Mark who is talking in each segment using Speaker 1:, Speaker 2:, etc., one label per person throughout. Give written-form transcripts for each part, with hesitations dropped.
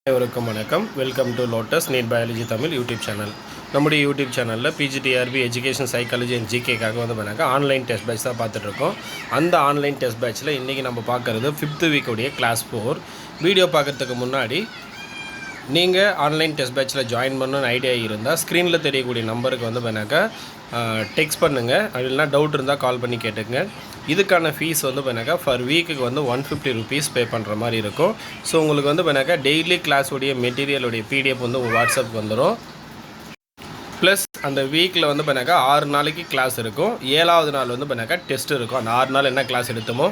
Speaker 1: அனைவருக்கும் வணக்கம். Welcome to Lotus NEET biology Tamil YouTube channel. நம்முடைய யூடியூப் சேனலில் பிஜிடிஆர்பி எஜுகேஷன் சைக்காலஜி அண்ட் ஜிகேக்காக வந்து ஆன்லைன் டெஸ்ட் பேட்ச் தான் பார்த்துட்ருக்கோம். அந்த ஆன்லைன் டெஸ்ட் பேட்ச்சில் இன்றைக்கி நம்ம பார்க்குறது 5th வீக்குடைய கிளாஸ் 4. வீடியோ பார்க்குறதுக்கு முன்னாடி நீங்கள் ஆன்லைன் டெஸ்ட் பேட்ச்சில் ஜாயின் பண்ணணும்னு ஐடியா இருந்தால் ஸ்க்ரீனில் தெரியக்கூடிய நம்பருக்கு வந்து டெக்ஸ்ட் பண்ணுங்கள். அது இல்லைனா டவுட் இருந்தால் கால் பண்ணி கேட்டுங்க. இதுக்கான ஃபீஸ் வந்து ஃபர் வீக்குக்கு வந்து 150 ருபீஸ் பே பண்ணுற மாதிரி இருக்கும். ஸோ உங்களுக்கு வந்து டெய்லி கிளாஸுடைய மெட்டீரியலுடைய பிடிஎஃப் வந்து உங்கள் வாட்ஸ்அப்புக்கு வந்துடும். ப்ளஸ் அந்த வீக்கில் வந்து 6 நாளைக்கு கிளாஸ் இருக்கும். 7வது நாள் வந்து டெஸ்ட் இருக்கும். அந்த 6 நாள் என்ன கிளாஸ் எடுத்தோமோ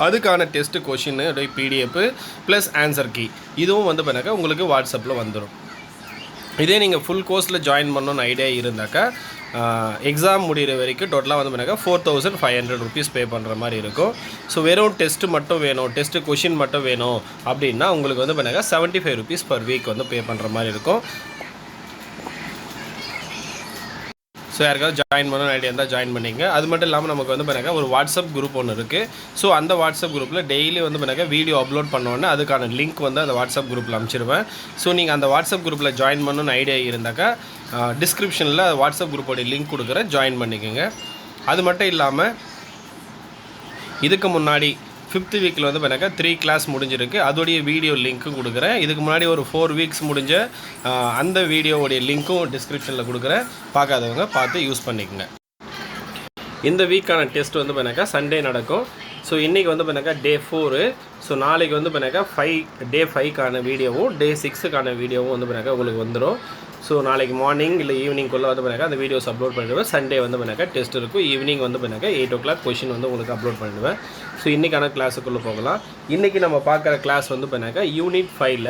Speaker 1: அதுக்கான test question PDF plus answer key இதுவும் வந்து உங்களுக்கு வாட்ஸ்அப்பில் வந்துடும். இதே நீங்கள் ஃபுல் கோர்ஸில் ஜாயின் பண்ணணுன்னு ஐடியா இருந்தாக்கா எக்ஸாம் முடிகிற வரைக்கும் டோட்டலாக வந்து 4500 ருபீஸ் பே பண்ணுற மாதிரி இருக்கும். ஸோ வெறும் டெஸ்ட்டு மட்டும் வேணும், டெஸ்ட்டு கொஷின் மட்டும் வேணும் அப்படின்னா உங்களுக்கு வந்து 75 ருபீஸ் பர் வீக் வந்து பே பண்ணுற மாதிரி இருக்கும். ஸோ யாருக்காவது ஜாயின் பண்ணணும் ஐடியா இருந்தால் ஜாயின் பண்ணிங்க. அது மட்டும் இல்லாமல் நமக்கு வந்து ஒரு வாட்ஸ்அப் குரூப் ஒன்று இருக்குது. ஸோ அந்த வாட்ஸ்அப் குரூப்பில் டெய்லி வந்து வீடியோ அப்லோட் பண்ணோன்னே அதுக்கான லிங்க் வந்து அந்த வாட்ஸ்அப் குரூப்பில் அனுப்பிச்சிடுவேன். ஸோ நீங்கள் அந்த வாட்ஸ்அப் குரூப்பில் ஜாயின் பண்ணணும்னு ஐடியா இருந்தாக்கா டிஸ்கிரிப்ஷனில் வாட்ஸ்அப் குரூப்போடைய லிங்க் கொடுக்குறேன், ஜாயின் பண்ணிக்கோங்க. அது மட்டும் இல்லாமல் இதுக்கு முன்னாடி 5th வீக்கில் வந்து 3 கிளாஸ் முடிஞ்சிருக்கு. அதோடைய வீடியோ லிங்க்கும் கொடுக்குறேன். இதுக்கு முன்னாடி ஒரு 4 வீக்ஸ் முடிஞ்ச அந்த வீடியோவுடைய லிங்க்கும் டிஸ்கிரிப்ஷனில் கொடுக்குறேன். பார்க்காதவங்க பார்த்து யூஸ் பண்ணிக்கோங்க. இந்த வீக்கான டெஸ்ட் வந்து சண்டே நடக்கும். ஸோ இன்றைக்கி வந்து டே 4. ஸோ நாளைக்கு வந்து டே 5க்கான வீடியோவும் டே 6க்கான வீடியோவும் வந்து உங்களுக்கு வந்துடும். ஸோ நாளைக்கு மார்னிங் இல்லை ஈவினிங்குள்ளே வந்து அந்த வீடியோஸ் அப்லோட் பண்ணிடுவேன். சண்டே வந்து டெஸ்ட் இருக்கும். ஈவினிங் வந்து 8 o'clock கொஷின் வந்து உங்களுக்கு அப்லோட் பண்ணிடுவேன். ஸோ இன்றைக்கான கிளாஸுக்குள்ளே போகலாம். இன்றைக்கி நம்ம பார்க்குற கிளாஸ் வந்து யூனிட் 5ல்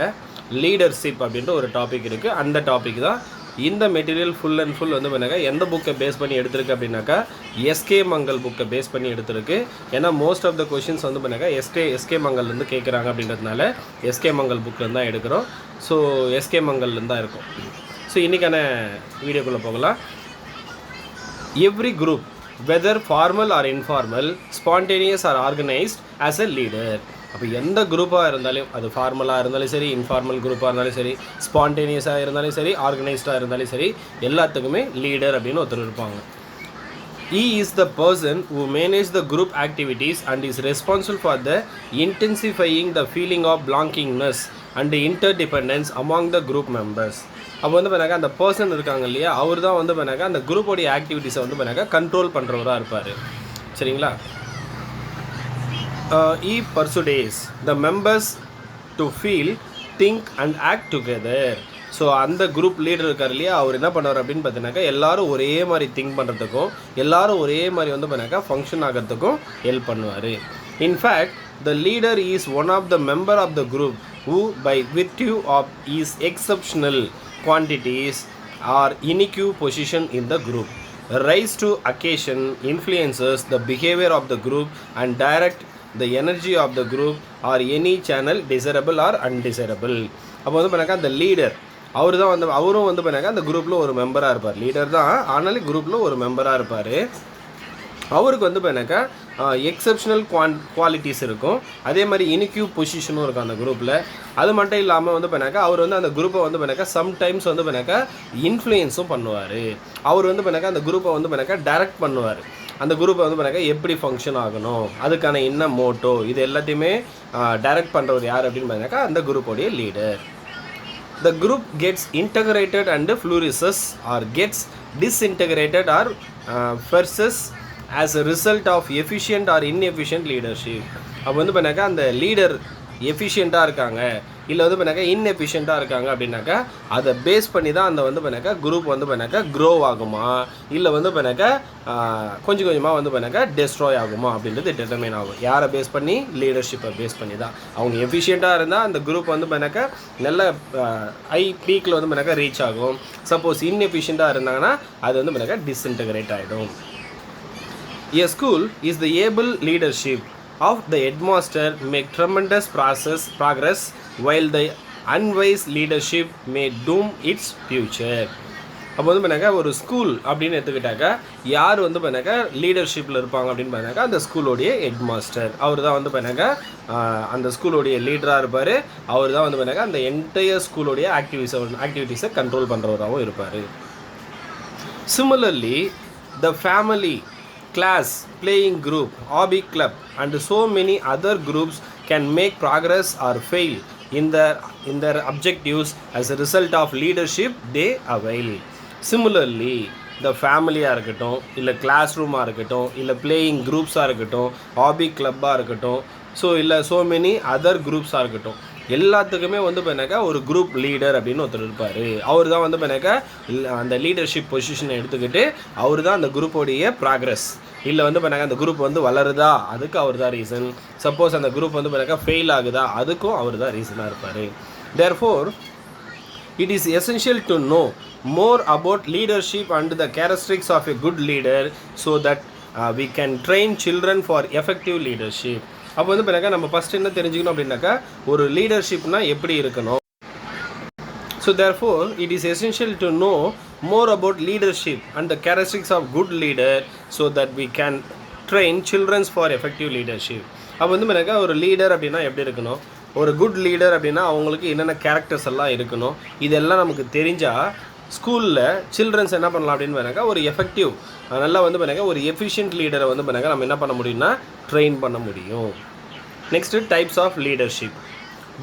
Speaker 1: லீடர்ஷிப் அப்படின்ற ஒரு டாபிக் இருக்குது. அந்த டாபிக் தான் இந்த மெட்டீரியல் ஃபுல் அண்ட் ஃபுல் வந்து எந்த புக்கை பேஸ் பண்ணி எடுத்திருக்கு அப்படின்னாக்கா எஸ்கே மங்கல் புக்கை பேஸ் பண்ணி எடுத்திருக்கு. ஏன்னா மோஸ்ட் ஆஃப் த கொஷின்ஸ் வந்து எஸ்கே மங்கல்லேருந்து கேட்குறாங்க அப்படின்றதுனால எஸ்கே மங்கல் புக்கில் தான் எடுக்கிறோம். ஸோ எஸ்கே மங்கல்லேருந்து தான் இருக்கும். ஸோ இன்றைக்கான வீடியோக்குள்ளே போகலாம். Every group whether formal or informal, spontaneous or organised as a leader. அப்போ எந்த குரூப்பாக இருந்தாலும், அது ஃபார்மலாக இருந்தாலும் சரி, இன்ஃபார்மல் குரூப்பாக இருந்தாலும் சரி, ஸ்பான்டேனியஸாக இருந்தாலும் சரி, ஆர்கனைஸ்டாக இருந்தாலும் சரி, எல்லாத்துக்குமே லீடர் அப்படின்னு ஒருத்தர் இருப்பாங்க. He is the person who manages the group activities and is responsible for the intensifying the feeling of belongingness and interdependence among the group members. அப்போ வந்து அந்த பர்சன் இருக்காங்க இல்லையா, அவர் தான் வந்து அந்த குரூப்போடைய ஆக்டிவிட்டீஸை வந்து கண்ட்ரோல் பண்ணுறவராக இருப்பார். சரிங்களா? He persuades the members to feel, think and act together. So அந்த குரூப் லீடர் இருக்கார் இல்லையா, அவர் என்ன பண்ணுவார் அப்படின்னு பார்த்தீங்கன்னாக்கா எல்லோரும் ஒரே மாதிரி திங்க் பண்ணுறதுக்கும் எல்லோரும் ஒரே மாதிரி வந்து ஃபங்க்ஷன் ஆகிறதுக்கும் ஹெல்ப் பண்ணுவார். In fact the leader is one of the member of the group who by virtue of his exceptional quantities or unique position in the group rise to occasion, influences the behavior of the group and direct the energy of the group or any channel desirable or undesirable. அப்போ வந்து அந்த leader அவரும் வந்து அந்த குரூப்பில் ஒரு மெம்பராக இருப்பார். லீடர் தான், ஆனாலும் குரூப்பில் ஒரு மெம்பராக இருப்பார். அவருக்கு வந்து எக்ஸப்ஷனல் குவாலிட்டிஸ் இருக்கும். அதே மாதிரி இனிக்யூ பொசிஷனும் இருக்கும் அந்த குரூப்பில். அது மட்டும் இல்லாமல் வந்து அவர் வந்து அந்த குரூப்பை வந்து சம்டைம்ஸ் வந்து இன்ஃப்ளூயன்ஸும் பண்ணுவார். அவர் வந்து அந்த குரூப்பை வந்து டைரக்ட் பண்ணுவார். அந்த குரூப்பை வந்து எப்படி ஃபங்க்ஷன் ஆகணும், அதுக்கான என்ன மோட்டோ, இது எல்லாத்தையுமே டைரக்ட் பண்ணுறவர் யார் அப்படின்னு அந்த குரூப்போடைய leader. The group gets integrated and flourishes or gets disintegrated or flourishes as a result of efficient or inefficient leadership. அப்போ வந்து அந்த லீடர் எஃபிஷியண்ட்டாக இருக்காங்க இல்லை வந்து இன்எஃபிஷியண்ட்டாக இருக்காங்க அப்படின்னாக்கா அதை பேஸ் பண்ணி தான் அந்த வந்து குரூப் வந்து க்ரோ ஆகுமா இல்லை வந்து கொஞ்சம் கொஞ்சமாக வந்து டெஸ்ட்ராய் ஆகுமா அப்படின்றது டிட்டர்மைன் ஆகும். யாரை பேஸ் பண்ணி? லீடர்ஷிப்பை பேஸ் பண்ணி தான். அவங்க எஃபிஷியண்ட்டாக இருந்தால் அந்த குரூப் வந்து நல்ல ஹை பீக்கில் வந்து ரீச் ஆகும். சப்போஸ் இன்எஃபிஷியண்ட்டாக இருந்தாங்கன்னா அது வந்து டிஸ்இன்டகிரேட் ஆகிடும். A school is the able leadership of the headmaster make tremendous progress while the unwise leadership may doom its future. அப்போ வந்து பண்ணாக்கா ஒரு ஸ்கூல் அப்படின்னு எடுத்துக்கிட்டாக்கா யார் வந்து பண்ணாக்கா லீடர்ஷிப்பில் இருப்பாங்க அப்படின்னு பண்ணாக்கா அந்த ஸ்கூலோடைய ஹெட் மாஸ்டர். அவர் தான் வந்து பண்ணாக்கா அந்த ஸ்கூலோடைய லீடராக இருப்பார். அவர் தான் வந்து பண்ணாக்கா அந்த என்டையர் ஸ்கூலோடைய ஆக்டிவிட்டீஸை கண்ட்ரோல் பண்ணுறவராகவும் இருப்பார். Similarly, the family, class, playing group, hobby club and so many other groups can make progress or fail in their objectives as a result of leadership they avail. Similarly, the ஃபேமிலியாக இருக்கட்டும், இல்லை class ரூமாக இருக்கட்டும், இல்லை playing குரூப்ஸாக இருக்கட்டும், hobby கிளப்பாக இருக்கட்டும், so இல்லை so many other குரூப்ஸாக இருக்கட்டும், எல்லாத்துக்குமே வந்து பண்ணாக்கா ஒரு குரூப் லீடர் அப்படின்னு ஒருத்தர் இருப்பார். அவர் தான் வந்து பண்ணாக்கா அந்த லீடர்ஷிப் பொசிஷனை எடுத்துக்கிட்டு அவர் தான் அந்த குரூப்போடைய ப்ராக்ரஸ் இல்லை வந்து பண்ணாக்கா அந்த குரூப் வந்து வளருதா அதுக்கு அவர் தான் ரீசன். சப்போஸ் அந்த குரூப் வந்து பண்ணாக்கா ஃபெயில் ஆகுதா அதுக்கும் அவர் தான் ரீசனாக இருப்பார். Therefore it is essential to know more about leadership and the characteristics of a good leader so that we can train children for effective leadership. அப்போ வந்து பண்ணாக்கா நம்ம ஃபஸ்ட் என்ன தெரிஞ்சுக்கணும் அப்படின்னாக்கா ஒரு லீடர்ஷிப்னா எப்படி இருக்கணும். So therefore it is essential to know more about leadership and the characteristics of good leader so that we can train children for effective leadership. அப்போ வந்து பண்ணாக்கா ஒரு லீடர் அப்படின்னா எப்படி இருக்கணும், ஒரு குட் லீடர் அப்படின்னா அவங்களுக்கு என்னென்ன கேரக்டர்ஸ் எல்லாம் இருக்கணும், இதெல்லாம் நமக்கு தெரிஞ்சால் ஸ்கூலில் சில்ட்ரன்ஸ் என்ன பண்ணலாம் அப்படின்னு பண்ணாக்கா ஒரு எஃபெக்டிவ் நல்லா வந்து பண்ணாக்கா ஒரு எஃபிஷியன்ட் லீடரை வந்து பண்ணாக்கா நம்ம என்ன பண்ண முடியும்னா ட்ரெயின் பண்ண முடியும். Next types of leadership.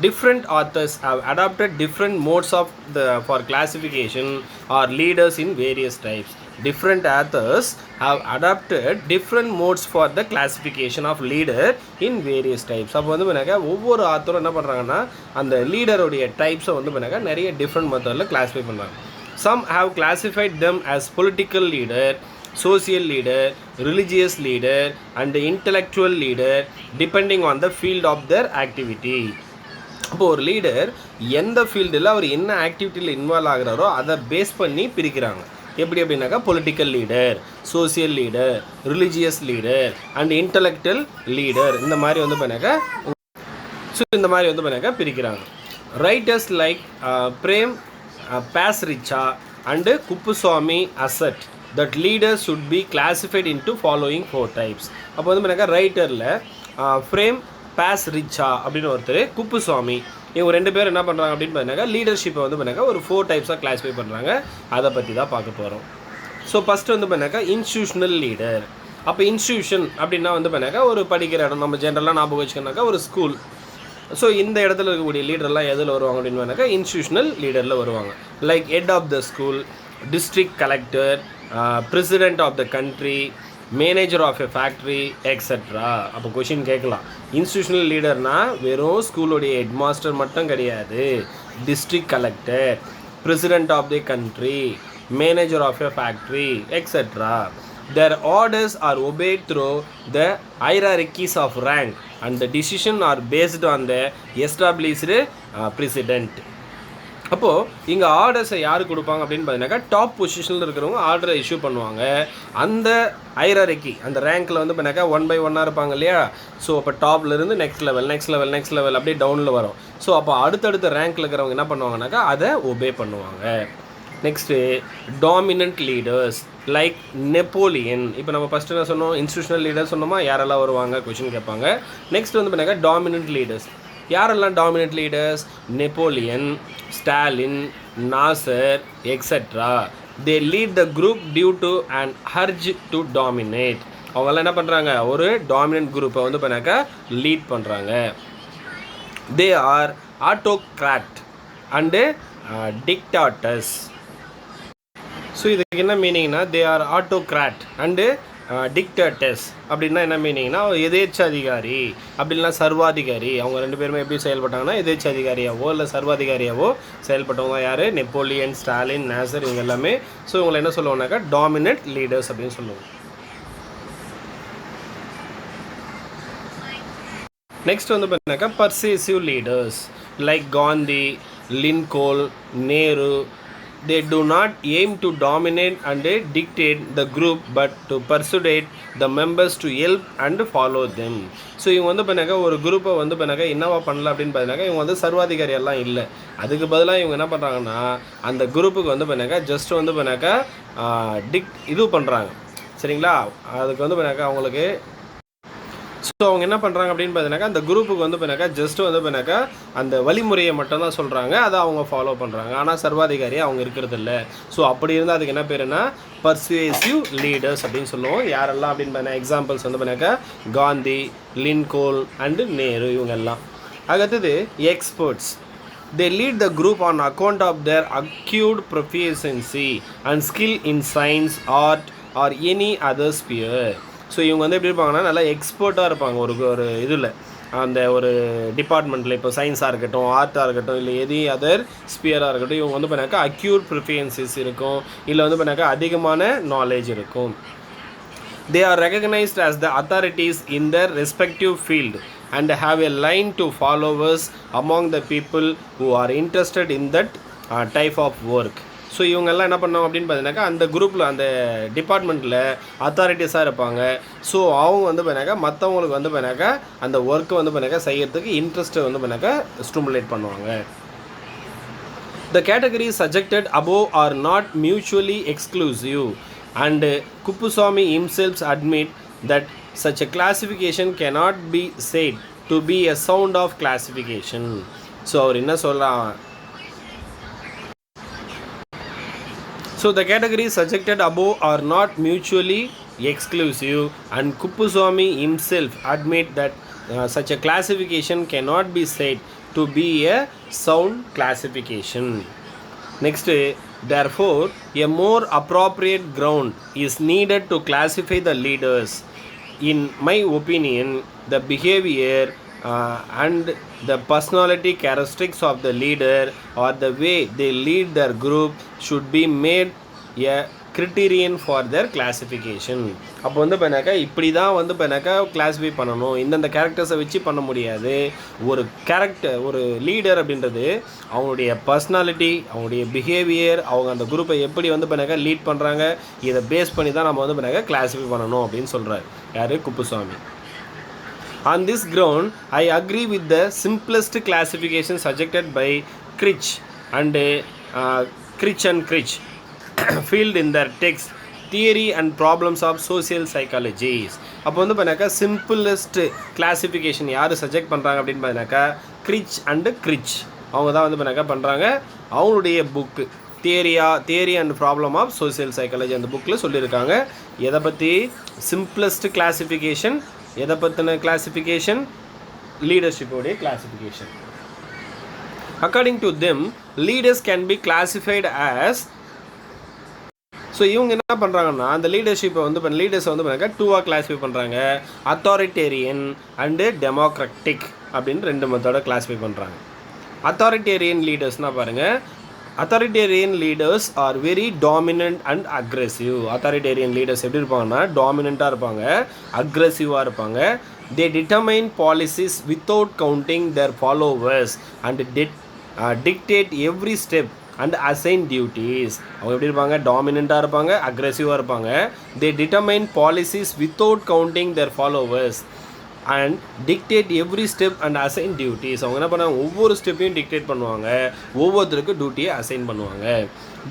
Speaker 1: Different authors have adopted different modes of for classification or leaders in various types. Different authors have adopted different modes for the classification of leader in various types. அப்போ வந்து பண்ணாக்கா ஒவ்வொரு ஆத்தரும் என்ன பண்ணுறாங்கன்னா அந்த லீடருடைய டைப்ஸை வந்து பண்ணாக்கா நிறைய டிஃப்ரெண்ட் மெத்தடில் கிளாஸிஃபை பண்ணுறாங்க. Some have classified them as political leader, social leader, religious leader and intellectual leader depending on the field of their activity. அப்போது ஒரு லீடர் எந்த ஃபீல்டில் அவர் என்ன ஆக்டிவிட்டியில் இன்வால்வ் ஆகிறாரோ அதை பேஸ் பண்ணி பிரிக்கிறாங்க. எப்படி அப்படின்னாக்கா political leader, social leader, religious leader and intellectual leader இந்த மாதிரி வந்து பண்ணாக்கா பிரிக்கிறாங்க. Writers like Prem Pasricha and Kuppuswamy assert that leaders should be classified into following 4 types. அப்போ வந்து பண்ணாக்கா ரைட்டரில் ஃப்ரேம் பாஸ்ரிச்சா அப்படின்னு ஒருத்தர், குப்புசுவாமி, இவங்க 2 பேர் என்ன பண்ணுறாங்க அப்படின்னு பார்த்தீங்கன்னா லீடர்ஷிப்பை வந்து பண்ணாக்கா ஒரு 4 டைப்ஸாக கிளாஸிஃபை பண்ணுறாங்க. அதை பற்றி தான் பார்க்க போகிறோம். ஸோ ஃபஸ்ட்டு வந்து பண்ணாக்கா இன்ஸ்டியூஷனல் லீடர். அப்போ இன்ஸ்டியூஷன் அப்படின்னா வந்து பண்ணாக்கா ஒரு படிக்கிற இடம், நம்ம ஜென்ரலாக ஞாபகம் வச்சுக்கோனாக்கா ஒரு ஸ்கூல். ஸோ இந்த இடத்துல இருக்கக்கூடிய லீடர்லாம் எதில் வருவாங்க அப்படின்னு பண்ணாக்கா இன்ஸ்டியூஷனல் லீடரில் வருவாங்க. Like head of the school, district collector, president of the country, manager of a factory extra. அப்போ கொஷின் கேட்கலாம், இன்ஸ்டியூஷனல் லீடர்னால் வெறும் ஸ்கூலோடைய ஹெட் மாஸ்டர் மட்டும் கிடையாது, district collector, president of the country, manager of a factory extra. Their orders are obeyed through the hierarchies of rank and the decision are based on the established precedent. அப்போது இங்கே ஆர்டர்ஸை யார் கொடுப்பாங்க அப்படின்னு பார்த்தீங்கன்னாக்கா top பொசிஷனில் இருக்கிறவங்க ஆர்டரை இஷ்யூ பண்ணுவாங்க. அந்த ஹைராரிக்கி அந்த ரேங்க்கில் வந்து பண்ணாக்கா 1 by 1 இருப்பாங்க இல்லையா. ஸோ அப்போ டாப்லேருந்து நெக்ஸ்ட் லெவல் அப்படியே டவுனில் வரும். ஸோ அப்போ அடுத்தடுத்த ரேங்க்கில் இருக்கிறவங்க என்ன பண்ணுவாங்கனாக்கா அதை ஒபே பண்ணுவாங்க. Next dominant leaders like Napoleon. இப்போ நம்ம ஃபஸ்ட்டு என்ன சொன்னோம், இன்ஸ்டியூஷனல் லீடர் சொன்னோமா, யாரெல்லாம் வருவாங்க கொஷின் கேட்பாங்க. நெக்ஸ்ட் வந்து பண்ணாக்கா டாமினன்ட் லீடர்ஸ். யாரெல்லாம் dominant leaders? Napoleon, Stalin, Nasser extra. They lead the group due to and urge to dominate. அவங்கெல்லாம் என்ன பண்ணுறாங்க, ஒரு டாமினன்ட் குரூப்பை வந்து பண்ணாக்கா லீட் பண்ணுறாங்க. They are autocrat and dictators. So இதுக்கு என்ன மீனிங்னா, they are autocrat and dictators அப்படின்னா என்ன மீனிங்னா எதேச்சாதிகாரி அப்படின்னா சர்வாதிகாரி. அவங்க 2 பேருமே எப்படி செயல்பட்டாங்கன்னா எதேச்சாதிகாரியாவோ இல்லை சர்வாதிகாரியாவோ செயல்பட்டவங்க யார்? நெப்போலியன், ஸ்டாலின், நாசர், இவங்க எல்லாமே. ஸோ இவங்களை என்ன சொல்லுவோம்னாக்கா டாமினன்ட் லீடர்ஸ் அப்படின்னு சொல்லுவோம். நெக்ஸ்ட் வந்து பார்த்தீங்கன்னாக்கா persuasive leaders like Gandhi, Lincoln, Nehru, they do not aim to dominate and dictate the group but to persuade the members to help and follow them. So இவங்க வந்து பண்ணாக்க ஒரு குரூப்பை வந்து பண்ணாக்க என்னவா பண்ணல அப்படின்னு பார்த்தீங்கன்னாக்கா இவங்க வந்து சர்வாதிகாரி எல்லாம் இல்லை. அதுக்கு பதிலாக இவங்க என்ன பண்ணுறாங்கன்னா அந்த குரூப்புக்கு வந்து பண்ணாக்கா ஜஸ்ட் வந்து பண்ணாக்கா இது பண்ணுறாங்க. சரிங்களா? அதுக்கு வந்து பண்ணாக்கா அவங்களுக்கு ஸோ அவங்க என்ன பண்ணுறாங்க அப்படின்னு பார்த்தீங்கன்னாக்கா அந்த குரூப்புக்கு வந்து பண்ணாக்கா ஜஸ்ட் வந்து பண்ணாக்கா அந்த வழிமுறையை மட்டும்தான் சொல்கிறாங்க, அதை அவங்க ஃபாலோ பண்ணுறாங்க. ஆனால் சர்வாதிகாரியாக அவங்க இருக்கிறது இல்லை. ஸோ அப்படி இருந்தால் அதுக்கு என்ன பேருன்னா பர்சுவேசிவ் லீடர்ஸ் அப்படின்னு சொல்லுவோம். யாரெல்லாம் அப்படின்னு பார்த்தீங்கன்னா எக்ஸாம்பிள்ஸ் வந்து பண்ணாக்கா காந்தி, லின்கோல் அண்டு நேரு இவங்க எல்லாம். அடுத்தது experts. They lead the group on account of their acute proficiency and skill in science, art or any other sphere. So இவங்க வந்து எப்படி இருப்பாங்கன்னா நல்லா எக்ஸ்பர்ட்டாக இருப்பாங்க ஒரு இதில், அந்த ஒரு டிபார்ட்மெண்ட்டில். இப்போ சயின்ஸாக இருக்கட்டும், ஆர்ட்டாக இருக்கட்டும், இல்லை எதி அதர் ஸ்பியராக இருக்கட்டும், இவங்க வந்து பண்ணாக்கா அக்யூட் ப்ரிஃபியன்சிஸ் இருக்கும், இல்லை வந்து பண்ணாக்கா அதிகமான நாலேஜ் இருக்கும். They are recognized as the authorities in their respective field and have a line to followers among the people who are interested in that type of work. So இவங்கெல்லாம் என்ன பண்ணோம் அப்படின்னு பார்த்தீங்கன்னாக்கா அந்த குரூப்பில் அந்த டிபார்ட்மெண்ட்டில் அத்தாரிட்டிஸாக இருப்பாங்க. ஸோ அவங்க வந்து பண்ணாக்கா மற்றவங்களுக்கு வந்து பண்ணாக்கா அந்த ஒர்க்கை வந்து பண்ணாக்கா செய்யறதுக்கு இன்ட்ரெஸ்ட்டை வந்து பண்ணாக்கா ஸ்டிமுலேட் பண்ணுவாங்க. The categories subjected above are not mutually exclusive and Kuppuswamy himself admit that such a classification cannot be said to be a sound of classification. So அவர் என்ன சொல்கிறான்? So the categories subjected above are not mutually exclusive and Kuppuswamy himself admit that such a classification cannot be said to be a sound classification. Next, therefore, a more appropriate ground is needed to classify the leaders. In my opinion, the behavior and the personality characteristics of the leader or the way they lead their group should be made a criterion for their classification. அப்போ வந்து பண்ணாக்கா இப்படி தான் வந்து பண்ணாக்கா classify பண்ணணும், இந்தந்த கேரக்டர்ஸை வச்சு பண்ண முடியாது. ஒரு லீடர் அப்படின்றது அவங்களுடைய பர்சனாலிட்டி, அவங்களுடைய பிஹேவியர், அவங்க அந்த குரூப்பை எப்படி வந்து பண்ணாக்கா லீட் பண்ணுறாங்க, இதை பேஸ் பண்ணி தான் நம்ம வந்து பண்ணாக்கா கிளாஸிஃபை பண்ணணும் அப்படின்னு சொல்கிறார் யார்? Kuppusamy. On this ground, I agree with the simplest classification suggested by Critch and Critch field in their text Theory and Problems of Social Psychology. அப்போ வந்து பார்த்தீங்கன்னாக்கா சிம்பிளஸ்ட் கிளாஸிஃபிகேஷன் யார் சஜெக்ட் பண்ணுறாங்க அப்படின்னு பார்த்தீங்கன்னாக்கா Critch and Critch அவங்க தான் வந்து பார்த்தீங்கன்னாக்கா பண்ணுறாங்க. அவங்களுடைய book theory and problem of social psychology அந்த புக்கில் சொல்லியிருக்காங்க. எதை பற்றி? Simplest classification. எதை பற்றின கிளாஸிஃபிகேஷன்? லீடர்ஷிப்போடைய classification. According to them leaders can be classified as. So இவங்க என்ன பண்ணுறாங்கன்னா அந்த லீடர்ஷிப்பை வந்து லீடர்ஸை வந்து பண்ணாக்கா டூவாக கிளாஸிஃபை பண்ணுறாங்க. அத்தாரிட்டேரியன் அண்டு டெமோக்ராட்டிக் அப்படின்னு ரெண்டு மெத்தடை கிளாஸிஃபை பண்ணுறாங்க. அத்தாரிட்டேரியன் லீடர்ஸ்னால் பாருங்கள், authoritarian leaders are very dominant and aggressive. Authoritarian leaders எப்படி இருப்பாங்கன்னா டாமினண்ட்டாக இருப்பாங்க, அக்ரெசிவாக இருப்பாங்க. They determine policies without counting their followers and dictate every step and assign duties. அவங்க எப்படி இருப்பாங்க? டாமினண்ட்டாக இருப்பாங்க, அக்ரெசிவாக இருப்பாங்க. They determine policies without counting their followers and dictate every step and assign duties. அவங்க என்ன பண்ணுவாங்க? ஒவ்வொரு ஸ்டெப்பையும் டிக்டேட் பண்ணுவாங்க, ஒவ்வொருத்தருக்கும் டியூட்டியை அசைன் பண்ணுவாங்க.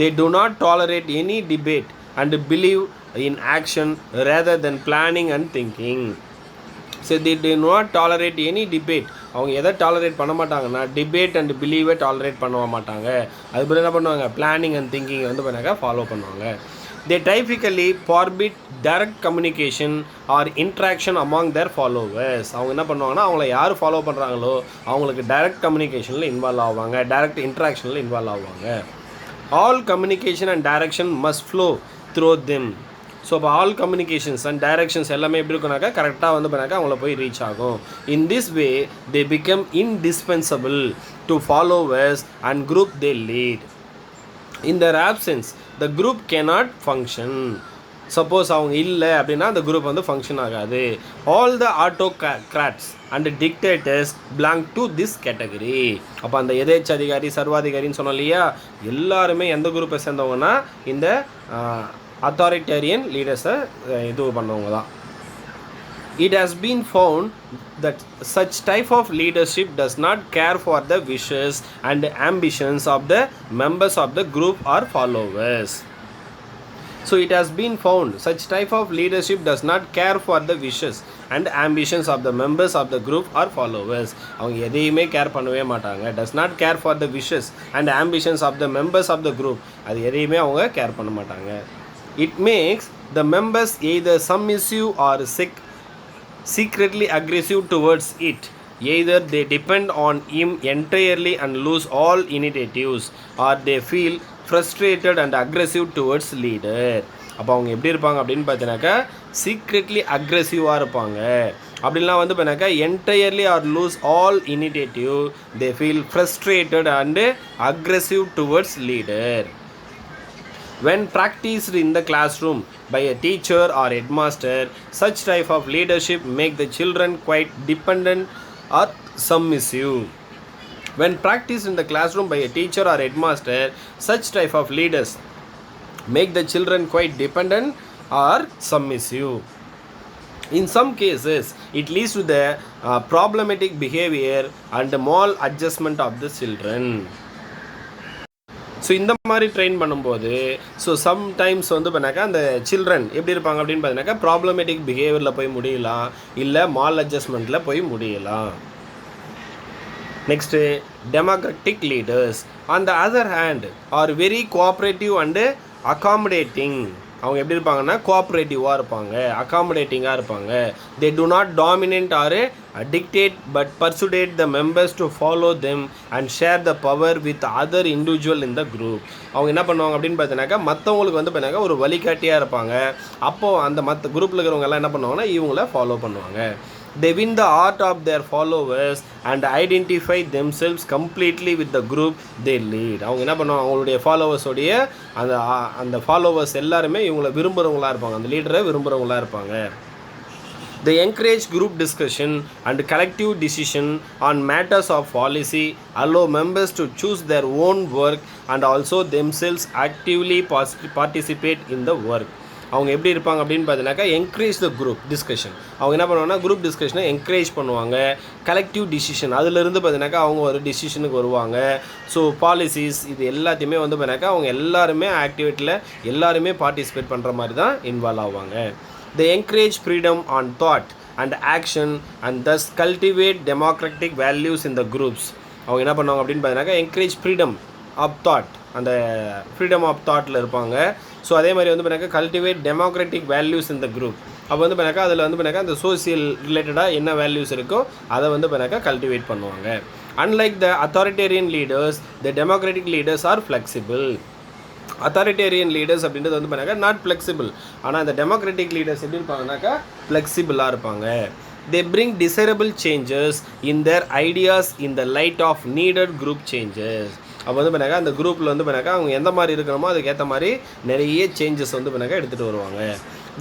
Speaker 1: They do not tolerate any debate and believe in action rather than planning and thinking. So they do not tolerate any debate. அவங்க எதை டாலரேட் பண்ண மாட்டாங்கன்னா டிபேட் அண்ட் பிலீவை டாலரேட் பண்ண மாட்டாங்க. அதுபோல் என்ன பண்ணுவாங்க? பிளானிங் அண்ட் திங்கிங் வந்து பண்ணாக்கா ஃபாலோ பண்ணுவாங்க. They typically forbid direct communication or interaction among their followers. அவங்க என்ன பண்ணுவாங்கன்னா அவங்கள யார் ஃபாலோ பண்ணுறாங்களோ அவங்களுக்கு டைரக்ட் கம்யூனிகேஷனில் இன்வால்வ் ஆவாங்க, டைரக்ட் இன்ட்ராக்ஷனில் இன்வால்வ் ஆவாங்க. All communication and direction must flow through them. So இப்போ ஆல் கம்யூனிகேஷன்ஸ் அண்ட் டைரக்ஷன்ஸ் எல்லாமே எப்படி இருக்குனாக்கா கரெக்டாக வந்து பண்ணாக்கா அவங்கள போய் ரீச் ஆகும். In this way they become indispensable to followers and group they lead. In their absence, the group cannot function. Suppose அவங்க இல்லை அப்படின்னா அந்த குரூப் வந்து ஃபங்க்ஷன் ஆகாது. All the autocrats and dictators belong to this category. அப்போ அந்த எதேச்ச அதிகாரி சர்வாதிகாரின்னு சொன்னோம் இல்லையா, எல்லாருமே எந்த குரூப்பை சேர்ந்தவங்கன்னா இந்த அத்தாரிட்டேரியன் லீடர்ஸை இது பண்ணவங்க தான். It has been found that such type of leadership does not care for the wishes and ambitions of the members of the group or followers. So it has been found such type of leadership does not care for the wishes and ambitions of the members of the group or followers. அவங்க எதையுமே care பண்ணவே மாட்டாங்க. does not care for the wishes and ambitions of the members of the group. அது எதையுமே அவங்க care பண்ண மாட்டாங்க. It makes the members either submissive or secretly aggressive towards it. Either they depend on him entirely and lose all initiatives, or they feel frustrated and aggressive towards leader. அப்போ அவங்க எப்படி இருப்பாங்க அப்படின்னு பார்த்தீங்கன்னாக்கா சீக்ரெட்லி அக்ரெசிவாக இருப்பாங்க. அப்படின்லாம் வந்து பார்த்தீங்கன்னாக்கா entirely or lose all initiative, they feel frustrated and aggressive towards leader. When practiced in the classroom by a teacher or headmaster, such type of leadership make the children quite dependent or submissive. When practiced in the classroom by a teacher or headmaster, such type of leaders make the children quite dependent or submissive. In some cases, it leads to the problematic behavior and maladjustment of the children. So இந்த மாதிரி train பண்ணும்போது sometimes வந்து பண்ணாக்கா அந்த children எப்படி இருப்பாங்க அப்படின்னு பார்த்தீங்கன்னாக்கா ப்ராப்ளமேட்டிக் பிஹேவியரில் போய் முடியலாம், இல்லை மால் அட்ஜஸ்ட்மெண்ட்டில் போய் முடியலாம். Next democratic leaders on the other hand are very cooperative and accommodating. அவங்க எப்படி இருப்பாங்கன்னா கோஆப்ரேட்டிவாக இருப்பாங்க, அகாமடேட்டிங்காக இருப்பாங்க. They do not dominate or dictate but persuade the members to follow them and share the power with other individual in the group. அவங்க என்ன பண்ணுவாங்க அப்படின்னு பார்த்தீங்கன்னாக்கா மற்றவங்களுக்கு வந்து பண்ணாக்கா ஒரு வழிகாட்டியாக இருப்பாங்க. அப்போது அந்த மற்ற குரூப்பில் இருக்கிறவங்க எல்லாம் என்ன பண்ணுவாங்கன்னா இவங்கள ஃபாலோ பண்ணுவாங்க. They win the heart of their followers and identify themselves completely with the group they lead. அவங்க என்ன பண்ணுவாங்க, அவங்களுடைய ஃபாலோவர்ஸோடைய அந்த ஃபாலோவர்ஸ் எல்லாருமே இவங்களை விரும்புகிறவங்களாக இருப்பாங்க, அந்த லீடரை விரும்புகிறவங்களாக இருப்பாங்க. They encourage group discussion and collective decision on matters of policy, allow members to choose their own work and also themselves actively participate in the work. அவங்க எப்படி இருப்பாங்க அப்படின்னு பார்த்தீங்கன்னாக்கா என்கரேஜ் த குரூப் டிஸ்கஷன். அவங்க என்ன பண்ணுவாங்கன்னா குரூப் டிஸ்கஷனை என்கரேஜ் பண்ணுவாங்க. Collective decision அதிலிருந்து பார்த்தீங்கன்னாக்கா அவங்க ஒரு டிசிஷனுக்கு வருவாங்க. ஸோ பாலிசிஸ் இது எல்லாத்தையுமே வந்து பார்த்தீங்கன்னாக்கா அவங்க எல்லாருமே ஆக்டிவிட்டியில் எல்லாருமே பார்ட்டிசிபேட் பண்ணுற மாதிரி தான் இன்வால்வ் ஆவாங்க. They encourage freedom on thought and action and thus cultivate democratic values in the groups. அவங்க என்ன பண்ணுவாங்க அப்படின்னு பார்த்தீங்கன்னாக்கா என்கரேஜ் ஃப்ரீடம் ஆஃப் தாட், அந்த ஃப்ரீடம் ஆஃப் தாட்டில் இருப்பாங்க. ஸோ அதே மாதிரி வந்து பார்த்தீங்கன்னா கல்டிவேட் டெமோக்ராட்டிக் வேல்யூஸ் இந்த குரூப். அப்போ வந்து பார்த்தீங்கன்னா அதில் வந்து பார்த்தீங்கன்னா அந்த சோசியல் ரிலேட்டடாக என்ன வேல்யூஸ் இருக்கோ அதை வந்து பார்த்தீங்கன்னா கல்டிவேட் பண்ணுவாங்க. Unlike the authoritarian leaders, the democratic leaders are flexible. Authoritarian leaders அப்படின்றது வந்து பண்ணாக்கா நாட் ஃப்ளெக்சிபிள். ஆனால் இந்த டெமோக்ராட்டிக் லீடர்ஸ் எப்படி இருப்பாங்கனாக்கா ஃப்ளெக்சிபிளாக இருப்பாங்க. They bring desirable changes in their ideas in the light of needed group changes. அப்போ வந்து பண்ணாக்கா அந்த குரூப்பில் வந்து பண்ணாக்கா அவங்க எந்த மாதிரி இருக்கிறோமோ அதுக்கேற்ற மாதிரி நிறைய சேஞ்சஸ் வந்து பண்ணாக்கா எடுத்துகிட்டு வருவாங்க.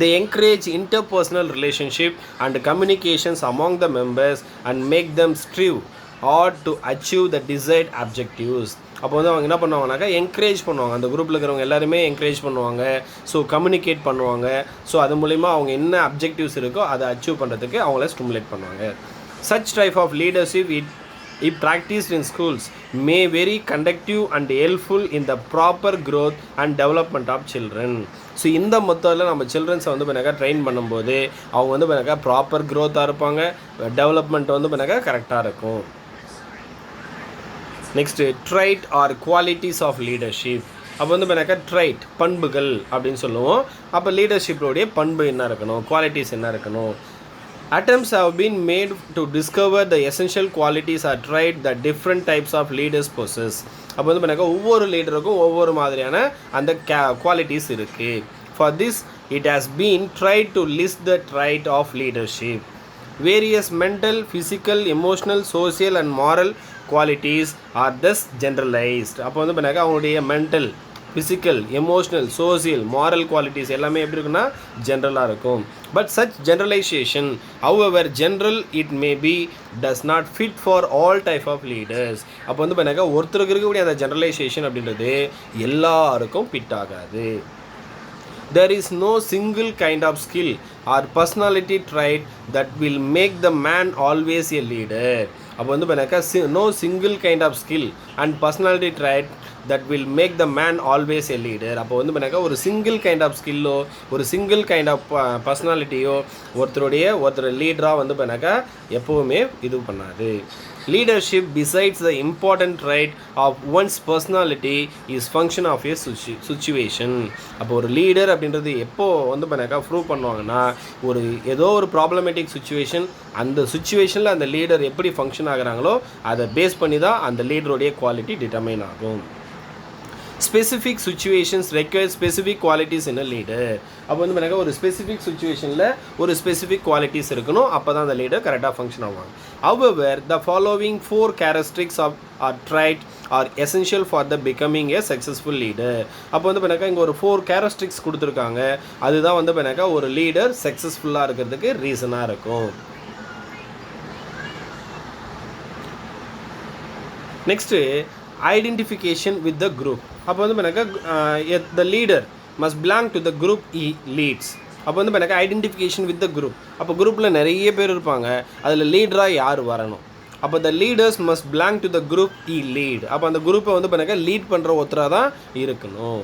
Speaker 1: They encourage interpersonal relationship and communications among the members and make them strive hard to achieve the desired objectives. அப்போ வந்து அவங்க என்ன பண்ணுவாங்கனாக்கா என்கரேஜ் பண்ணுவாங்க, அந்த குரூப்பில் இருக்கிறவங்க எல்லாருமே என்கரேஜ் பண்ணுவாங்க. ஸோ கம்யூனிகேட் பண்ணுவாங்க. ஸோ அது மூலிமா அவங்க என்ன அப்ஜெக்டிவ்ஸ் இருக்கோ அதை அச்சீவ் பண்ணுறதுக்கு அவங்கள ஸ்டிமுலேட் பண்ணுவாங்க. Such type of leadership if practiced in schools may very conductive and helpful in the proper growth and development of children. So இந்த மெத்தடில் நம்ம சில்ட்ரன்ஸை வந்து பண்ணாக்கா ட்ரெயின் பண்ணும்போது அவங்க வந்து பண்ணாக்கா ப்ராப்பர் க்ரோத்தாக இருப்பாங்க, டெவலப்மெண்ட் வந்து பண்ணாக்கா கரெக்டாக இருக்கும். Next trait or qualities of leadership. அப்போ வந்து பண்ணாக்கா ட்ரைட் பண்புகள் அப்படின்னு சொல்லுவோம். அப்போ லீடர்ஷிப்போடைய பண்பு என்ன இருக்கணும், குவாலிட்டிஸ் என்ன இருக்கணும். Attempts have been made to discover the essential qualities or traits that different types of leaders possess. அப்போ வந்து பண்ணாக்கா ஒவ்வொரு லீடருக்கும் ஒவ்வொரு மாதிரியான அந்த குவாலிட்டிஸ் இருக்குது. For this it has been tried to list the trait of leadership. Various mental, physical, emotional, social and moral qualities are thus generalized. அப்போ வந்து பண்ணாக்கா அவங்களுடைய mental, physical, emotional, social, moral qualities எல்லாமே எப்படி இருக்குன்னா ஜென்ரலாக இருக்கும். But such generalisation however general it may be does not fit for all type of leaders. அப்போ வந்து பண்ணாக்கா ஒருத்தருக்கு இருக்கக்கூடிய அந்த ஜென்ரலைசேஷன் அப்படின்றது எல்லாருக்கும் ஃபிட் ஆகாது. There is no single kind of skill or personality trait that will make the man always a leader. அப்போ வந்து பண்ணாக்கா no single kind of skill and personality trait that will make the man always a leader. அப்போ வந்து பண்ணாக்கா ஒரு single kind of ஸ்கில்லோ ஒரு single kind of பர்சனாலிட்டியோ ஒருத்தர் லீடராக வந்து பண்ணாக்கா எப்போவுமே இது பண்ணாது. Leadership, besides the important trait of one's personality, is function of a situation. அப்போ ஒரு லீடர் அப்படின்றது எப்போ வந்து பண்ணாக்கா ப்ரூவ் பண்ணுவாங்கன்னா ஏதோ ஒரு ப்ராப்ளமேட்டிக் சுச்சுவேஷன், அந்த சுச்சுவேஷனில் அந்த லீடர் எப்படி ஃபங்க்ஷன் ஆகுறாங்களோ அதை பேஸ் பண்ணி தான் அந்த லீடருடைய குவாலிட்டி டிட்டர்மைன் ஆகும். Specific situations require specific qualities இன் அ லீடர். அப்போ வந்து பண்ணாக்கா ஒரு ஸ்பெசிஃபிக் சுச்சுவேஷனில் ஒரு ஸ்பெசிஃபிக் குவாலிட்டிஸ் இருக்கணும், அப்போ தான் அந்த லீடர் கரெக்டாக ஃபங்க்ஷன் ஆவாங்க. However, the following 4 characteristics or trait are essential for the becoming a successful leader. அப்போ வந்து பண்ணாக்கா இங்கே ஒரு 4 characteristics கொடுத்துருக்காங்க, அதுதான் வந்து பண்ணாக்கா ஒரு லீடர் சக்ஸஸ்ஃபுல்லாக இருக்கிறதுக்கு ரீசனாக இருக்கும். Next identification with the group. அப்போ வந்து பண்ணாக்கா the leader must belong to the group he leads. அப்போ வந்து பண்ணாக்கா ஐடென்டிஃபிகேஷன் வித் த குரூப். அப்போ குரூப்பில் நிறைய பேர் இருப்பாங்க, அதில் லீடராக யார் வரணும்? அப்போ த leaders must belong to the group E lead. அப்போ அந்த குரூப்பை வந்து பண்ணாக்கா லீட் பண்ணுற ஒருத்தராக தான் இருக்கணும்.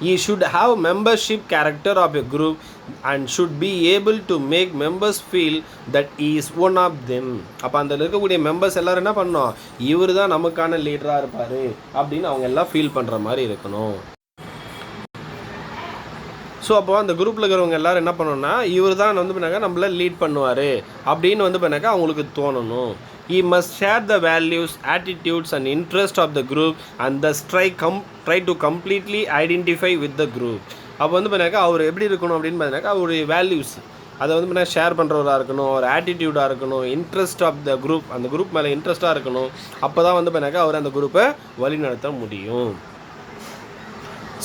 Speaker 1: He should have membership character of a group and should be able to make members feel that he is one of them. அப்போ அந்த இருக்கக்கூடிய மெம்பர்ஸ் எல்லோரும் என்ன பண்ணணும், இவர் தான் நமக்கான லீடராக இருப்பார் அப்படின்னு அவங்க எல்லாம் ஃபீல் பண்ணுற மாதிரி இருக்கணும். ஸோ அப்போ அந்த குரூப்பில் இருக்கிறவங்க எல்லோரும் என்ன பண்ணணும்னா இவர் தான் வந்து பண்ணாக்கா நம்மள லீட் பண்ணுவார் அப்படின்னு வந்து பண்ணாக்கா அவங்களுக்கு தோணணும். He must share the values, attitudes and interests of the group and thus try to completely identify with the group. அப்போ வந்து பண்ணாக்கா அவர் எப்படி இருக்கணும் அப்படின்னு பார்த்தீங்கன்னாக்கா அவருடைய வேல்யூஸ் அதை வந்து பண்ணால் ஷேர் பண்ணுறவராக இருக்கணும், ஒரு ஆட்டிடியூடாக இருக்கணும், இன்ட்ரெஸ்ட் ஆஃப் த குரூப் அந்த குரூப் மேலே இன்ட்ரெஸ்ட்டாக இருக்கணும். அப்போ தான் வந்து பண்ணாக்கா அவர் அந்த குரூப்பை வழிநடத்த முடியும்.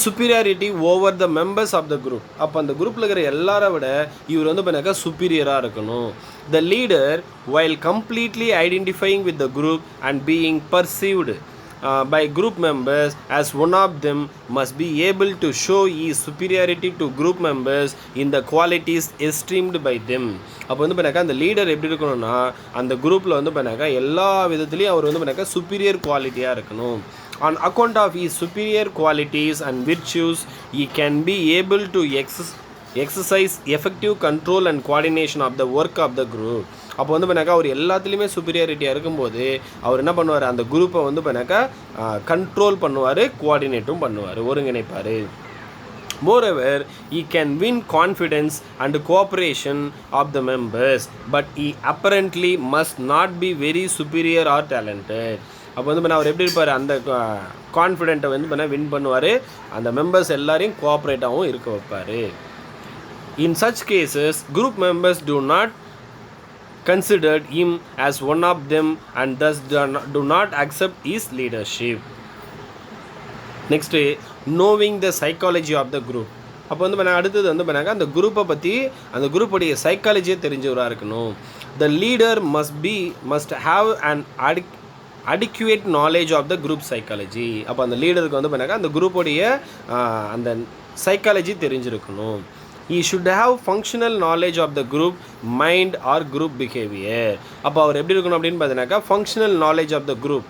Speaker 1: superiority over the members of the group. அப்போ அந்த குரூப்பில் இருக்கிற எல்லாரை விட இவர் வந்து பண்ணாக்கா சுப்பீரியராக இருக்கணும். The leader, while completely identifying with the group and being perceived by group members as one of them, must be able to show his superiority to group members in the qualities esteemed by them. அப்போ வந்து பண்ணாக்கா அந்த leader எப்படி இருக்கணும்னா அந்த குரூப்பில் வந்து பண்ணாக்கா எல்லா விதத்துலேயும் அவர் வந்து பண்ணாக்கா சுப்பீரியர் குவாலிட்டியாக இருக்கணும். On account of his superior qualities and virtues, he can be able to exercise effective control and coordination of the work of the group. அப்போ வந்து பண்ணாக்கா அவர் எல்லாத்துலேயுமே சுப்பீரியாரிட்டியாக இருக்கும்போது அவர் என்ன பண்ணுவார், அந்த குரூப்பை வந்து பண்ணாக்கா கண்ட்ரோல் பண்ணுவார், கோஆர்டினேட்டும் பண்ணுவார், ஒருங்கிணைப்பார். Moreover, he can win confidence and cooperation of the members, but he apparently must not be very superior or talented. அப்போ வந்து அவர் எப்படி இருப்பார், அந்த கான்ஃபிடென்ட்டை வந்து வின் பண்ணுவார், அந்த மெம்பர்ஸ் எல்லாரையும் கோஆப்ரேட்டாகவும் இருக்க வைப்பார். In such cases, group members do not consider him as one of them and thus do not accept his leadership. Next, knowing the psychology of the group. அப்போ வந்து அடுத்தது வந்து பண்ணாங்க அந்த குரூப்பை பற்றி அந்த குரூப்புடைய சைக்காலஜியை தெரிஞ்சவராக இருக்கணும். The leader must have an adequate knowledge of the group psychology. அப்போ அந்த லீடருக்கு வந்து பண்ணாக்கா அந்த குரூப்போடைய அந்த சைக்காலஜி தெரிஞ்சிருக்கணும். He should have functional knowledge of the group mind or group behavior. அப்போ அவர் எப்படி இருக்கணும் அப்படின்னு பார்த்தீங்கன்னாக்கா functional knowledge of the group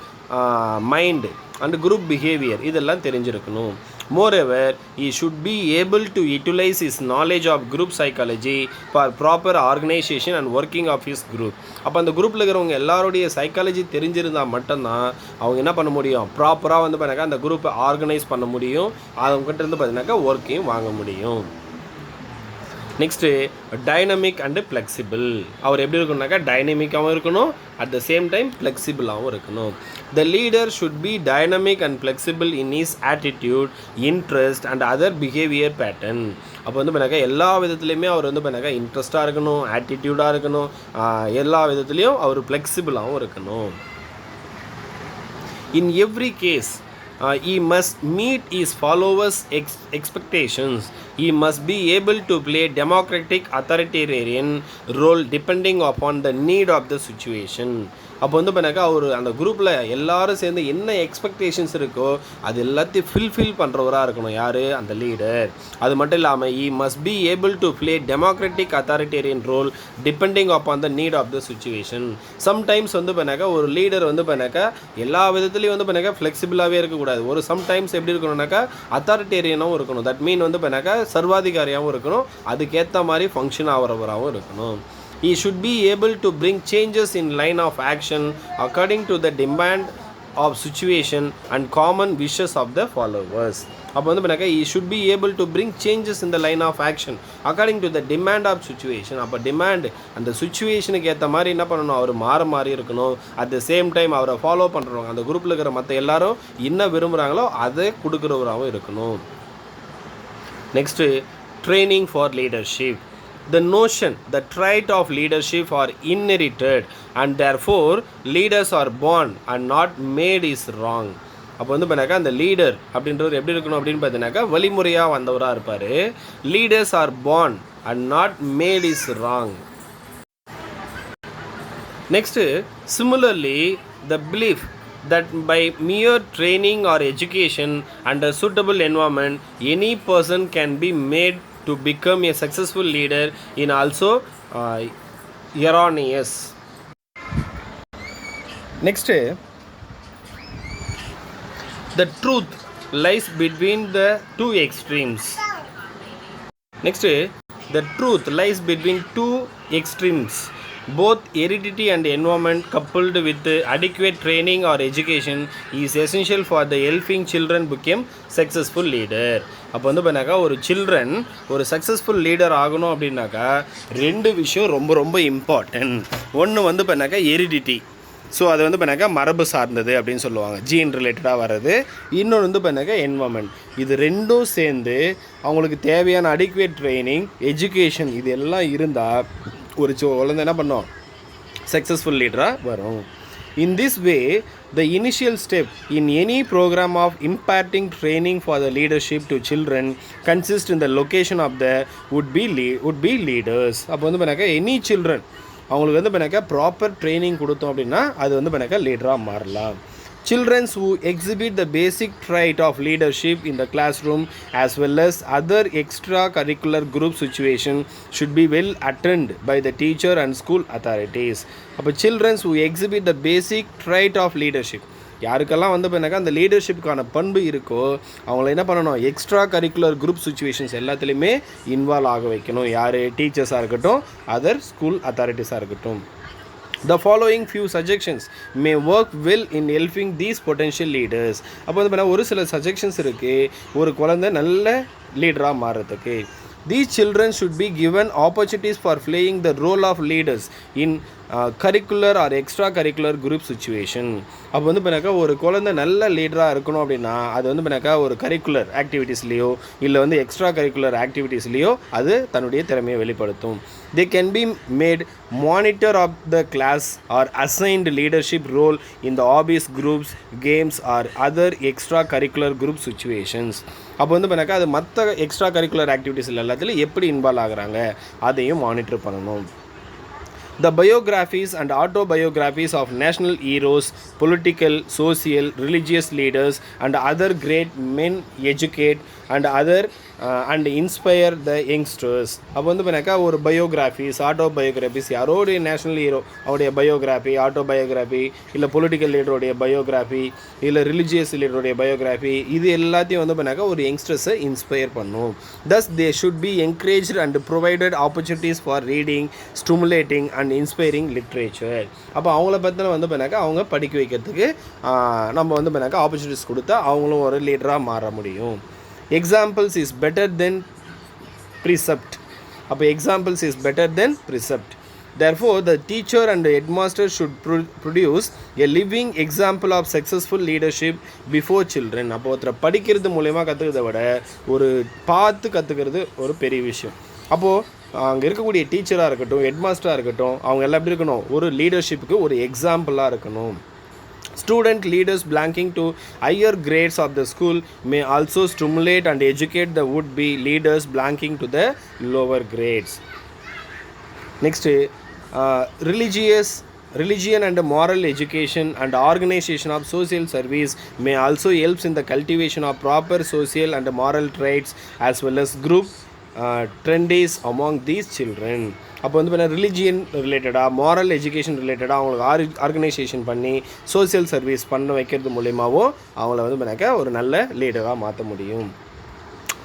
Speaker 1: mind and group behavior இதெல்லாம் தெரிஞ்சிருக்கணும். Moreover, he should be able to utilize his knowledge of group psychology for proper organization and working of his group. அப்போ அந்த குரூப்பில் இருக்கிறவங்க எல்லாருடைய சைக்காலஜி தெரிஞ்சிருந்தால் மட்டும்தான் அவங்க என்ன பண்ண முடியும், ப்ராப்பராக வந்து பண்ணாக்கா அந்த குரூப்பை ஆர்கனைஸ் பண்ண முடியும், அவங்ககிட்ட இருந்து பார்த்தீங்கன்னாக்கா ஒர்க்கையும் வாங்க முடியும். Next dynamic and flexible. அவர் எப்படி இருக்கணும்னாக்கா டைனமிக்காகவும் இருக்கணும், அட் த சேம் டைம் ஃப்ளெக்சிபிளாகவும் இருக்கணும். The leader should be dynamic and flexible in his attitude, interest and other behaviour pattern. அப்போ வந்து பண்ணாக்கா எல்லா விதத்துலையுமே அவர் வந்து பண்ணாக்கா இன்ட்ரெஸ்ட்டாக இருக்கணும், ஆட்டிடியூடாக இருக்கணும், எல்லா விதத்துலேயும் அவர் ஃப்ளெக்சிபிளாகவும் இருக்கணும். In every case he must meet his followers' expectations. He must be able to play democratic authoritarian role depending upon the need of the situation. அப்போ வந்து பண்ணாக்கா அவர் அந்த குரூப்பில் எல்லாரும் சேர்ந்து என்ன எக்ஸ்பெக்டேஷன்ஸ் இருக்கோ அது எல்லாத்தையும் ஃபில்ஃபில் பண்ணுறவராக இருக்கணும். யார்? அந்த லீடர். அது மட்டும் இல்லாமல் he must be able to play democratic authoritarian role depending upon the need of the situation. Sometimes வந்து பண்ணாக்கா ஒரு லீடர் வந்து பண்ணாக்கா எல்லா விதத்துலேயும் வந்து பண்ணாக்கா ஃப்ளெக்சிபிளாகவே இருக்கக்கூடாது. ஒரு சம்டைம்ஸ் எப்படி இருக்கணும்னாக்கா அத்தாரிட்டேரியனாகவும் இருக்கணும். தட் மீன் வந்து பண்ணாக்கா சர்வாதிகாரியாகவும் இருக்கணும். அதுக்கேற்ற மாதிரி ஃபங்க்ஷன் ஆகிறவராகவும் இருக்கணும். He should be able to bring changes in line of action according to the demand of situation and common wishes of the followers. அப்போ வந்து பண்ணாக்கா he should be able to bring changes in the line of action according to the demand of situation. அப்போ demand அந்த சுச்சுவேஷனுக்கு ஏற்ற மாதிரி என்ன பண்ணணும்? அவர் மாறி இருக்கணும். அட் த சேம் டைம் அவரை ஃபாலோ பண்ணுறவங்க அந்த குரூப்பில் இருக்கிற மற்ற எல்லாரும் என்ன விரும்புகிறாங்களோ அதை கொடுக்குறவராகவும் இருக்கணும். Next training for leadership. The notion, the trait of leadership are inherited and therefore leaders are born and not made is wrong. அப்போ வந்து பண்ணாக்கா அந்த லீடர் அப்படின்றது எப்படி இருக்கணும் அப்படின்னு பார்த்தீங்கன்னாக்கா வழிமுறையாக வந்தவராக இருப்பார். Leaders are born and not made is wrong. Next similarly the belief that by mere training or education and a suitable environment any person can be made to become a successful leader in also erroneous. Next, the truth lies between the two extremes. Next, the truth lies between two extremes. Both heredity and environment coupled with adequate training or education is essential for the helping children become successful leader. அப்போ வந்து பண்ணாக்கா ஒரு children ஒரு successful leader ஆகணும் அப்படின்னாக்கா ரெண்டு விஷயம் ரொம்ப ரொம்ப இம்பார்ட்டன்ட். ஒன்று வந்து பண்ணாக்கா ஹெரிடிட்டி. ஸோ அது வந்து பண்ணாக்கா மரபு சார்ந்தது அப்படின்னு சொல்லுவாங்க, ஜீன் ரிலேட்டடாக வர்றது. இன்னொன்று வந்து பண்ணாக்கா என்வரன்மெண்ட். இது ரெண்டும் சேர்ந்து அவங்களுக்கு தேவையான அடிக்குவேட் ட்ரைனிங், எஜுகேஷன் இது எல்லாம் இருந்தால் ஒரு குழந்தை என்ன பண்ணோம்? சக்ஸஸ்ஃபுல் லீடராக வரும். In this way, the initial step in any program of imparting training for the leadership to children consists in the location of the would be leaders. அப்போ வந்து பண்ணாக்கா எனி சில்ட்ரன் அவங்களுக்கு வந்து பண்ணாக்கா ப்ராப்பர் ட்ரைனிங் கொடுத்தோம் அப்படின்னா அது வந்து பண்ணாக்கா லீடராக மாறலாம். Children who exhibit the basic trait of leadership in the classroom as well as other extracurricular group situation should be well attended by the teacher and school authorities. அப்போ children who exhibit the basic trait of leadership யாருக்கெல்லாம் வந்து பண்ணாக்கா அந்த லீடர்ஷிப்புக்கான பண்பு இருக்கோ அவங்கள என்ன பண்ணணும்? எக்ஸ்ட்ரா கரிக்குலர் குரூப் சுச்சுவேஷன்ஸ் எல்லாத்துலேயுமே இன்வால்வ் ஆக வைக்கணும். யார்? டீச்சர்ஸாக இருக்கட்டும், அதர் ஸ்கூல் அத்தாரிட்டிஸாக இருக்கட்டும். The following few suggestions may work well in helping these potential leaders. அப்போ வந்து பார்த்தா ஒரு சில சஜெஷன்ஸ் இருக்குது ஒரு குழந்தை நல்ல லீடராக மாறுறதுக்கு. These children should be given opportunities for playing the role of leaders in curricular or extra curricular group situation. அப்போ வந்து பண்ணாக்கா ஒரு குழந்தை நல்ல லீடராக இருக்கணும் அப்படின்னா அது வந்து பண்ணாக்கா ஒரு கரிக்குலர் ஆக்டிவிட்டீஸ்லேயோ இல்லை வந்து எக்ஸ்ட்ரா கரிக்குலர் ஆக்டிவிட்டீஸ்லேயோ அது தன்னுடைய திறமையை வெளிப்படுத்தும். They can be made monitor of the class or assigned leadership role in the hobbies groups, games or other extra curricular group situations. அப்போ வந்து பண்ணாக்கா அது மற்ற எக்ஸ்ட்ரா கரிக்குலர் ஆக்டிவிட்டீஸில் எல்லாத்துலையும் எப்படி இன்வால்வ் ஆகுறாங்க அதையும் மானிட்டர் பண்ணணும். The biographies and autobiographies of national heroes, political, social, religious leaders and other great men educate and inspire the youngsters. அப்போ வந்து பண்ணாக்கா ஒரு பயோகிராஃபிஸ், ஆட்டோபயோகிராஃபிஸ், யாரோடைய நேஷ்னல் ஹீரோ அவருடைய பயோகிராஃபி, ஆட்டோபயோகிராஃபி, இல்லை பொலிட்டிக்கல் லீடருடைய பயோகிராஃபி, இல்லை ரிலிஜியஸ் லீடருடைய பயோகிராஃபி, இது எல்லாத்தையும் வந்து பண்ணாக்கா ஒரு யங்ஸ்டர்ஸை இன்ஸ்பயர் பண்ணும். Thus they should be encouraged and provided opportunities for reading, stimulating and inspiring literature. அப்போ அவங்கள பற்றின வந்து பண்ணாக்கா அவங்க படிக்க வைக்கிறதுக்கு நம்ம வந்து பண்ணாக்கா ஆப்பர்ச்சுனிட்டிஸ் கொடுத்தா அவங்களும் ஒரு லீடராக மாற முடியும். Examples is better than precept. அப்போ examples is better than precept. Therefore, the teacher and the headmaster should produce a living example of successful leadership before children. அப்போ ஒருத்தரை படிக்கிறது மூலயமா கற்றுக்கிறத விட ஒரு பார்த்து கற்றுக்கிறது ஒரு பெரிய விஷயம். அப்போது அங்கே இருக்கக்கூடிய டீச்சராக இருக்கட்டும், ஹெட்மாஸ்டராக இருக்கட்டும், அவங்க எல்லாம் எப்படி இருக்கணும்? ஒரு லீடர்ஷிப்புக்கு ஒரு எக்ஸாம்பிளாக இருக்கணும். Student leaders belonging to higher grades of the school may also stimulate and educate the would-be leaders belonging to the lower grades. Next, religion and moral education and organization of social service may also help in the cultivation of proper social and moral traits as well as group trendies among these children. அப்போ வந்து பார்த்தீங்கன்னா religion ரிலேட்டடாக moral education ரிலேட்டடாக அவங்களுக்கு organisation பண்ணி social service பண்ண வைக்கிறது மூலியமாகவும் அவங்கள வந்து பார்த்தீங்கன்னா ஒரு நல்ல லீடராக மாற்ற முடியும்.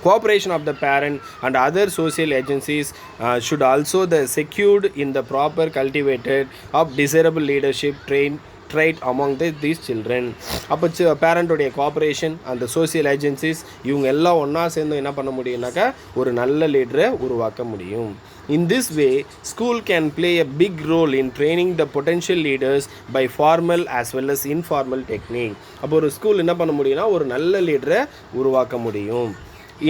Speaker 1: Cooperation of the parent and other social agencies should also be secured in the proper cultivated of desirable leadership trait among these children. அப்போ பேரண்ட்டுடைய கோஆப்ரேஷன் அந்த சோசியல் ஏஜென்சிஸ் இவங்க எல்லாம் ஒன்றா சேர்ந்து என்ன பண்ண முடியும்னாக்கா ஒரு நல்ல லீடரை உருவாக்க முடியும். In this way, school can play a big role in training the potential leaders by formal as well as informal technique. அப்போ ஒரு ஸ்கூல் என்ன பண்ண முடியும்னா ஒரு நல்ல லீடரை உருவாக்க முடியும்.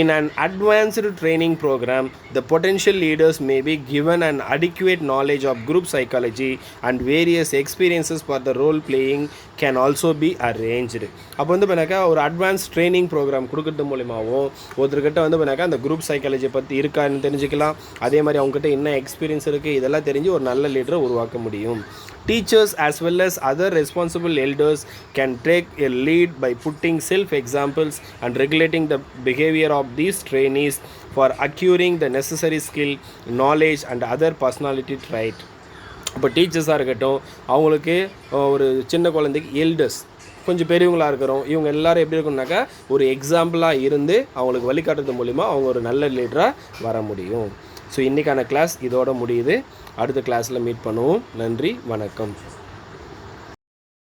Speaker 1: In an advanced training program, the potential leaders may be given an adequate knowledge of group psychology and various experiences for the role playing can also be arranged. அப்போ வந்து பண்ணாக்கா ஒரு அட்வான்ஸ் ட்ரைனிங் ப்ரோக்ராம் கொடுக்கறது மூலிமாவும் ஒருத்தர்கிட்ட வந்து பண்ணாக்கா அந்த குரூப் சைக்காலஜி பற்றி இருக்கான்னு தெரிஞ்சுக்கலாம். அதே மாதிரி அவங்ககிட்ட என்ன எக்ஸ்பீரியன்ஸ் இருக்குது இதெல்லாம் தெரிஞ்சு ஒரு நல்ல லீடரை உருவாக்க முடியும். Teachers as well as other responsible elders can take a lead by putting self-examples and regulating the behavior of these trainees for acquiring the necessary skill, knowledge and other personality trait. இப்போ டீச்சர்ஸாக இருக்கட்டும் அவங்களுக்கு ஒரு சின்ன குழந்தைக்கு elders கொஞ்சம் பெரியவங்களாக இருக்கிறோம் இவங்க எல்லோரும் எப்படி இருக்குன்னாக்கா ஒரு எக்ஸாம்பிளாக இருந்து அவங்களுக்கு வழிகாட்டுறது மூலிமா அவங்க ஒரு நல்ல லீடராக வர முடியும். ஸோ இன்றைக்கான கிளாஸ் இதோட முடியுது. அடுத்த கிளாஸில் மீட் பண்ணுவோம். நன்றி, வணக்கம்.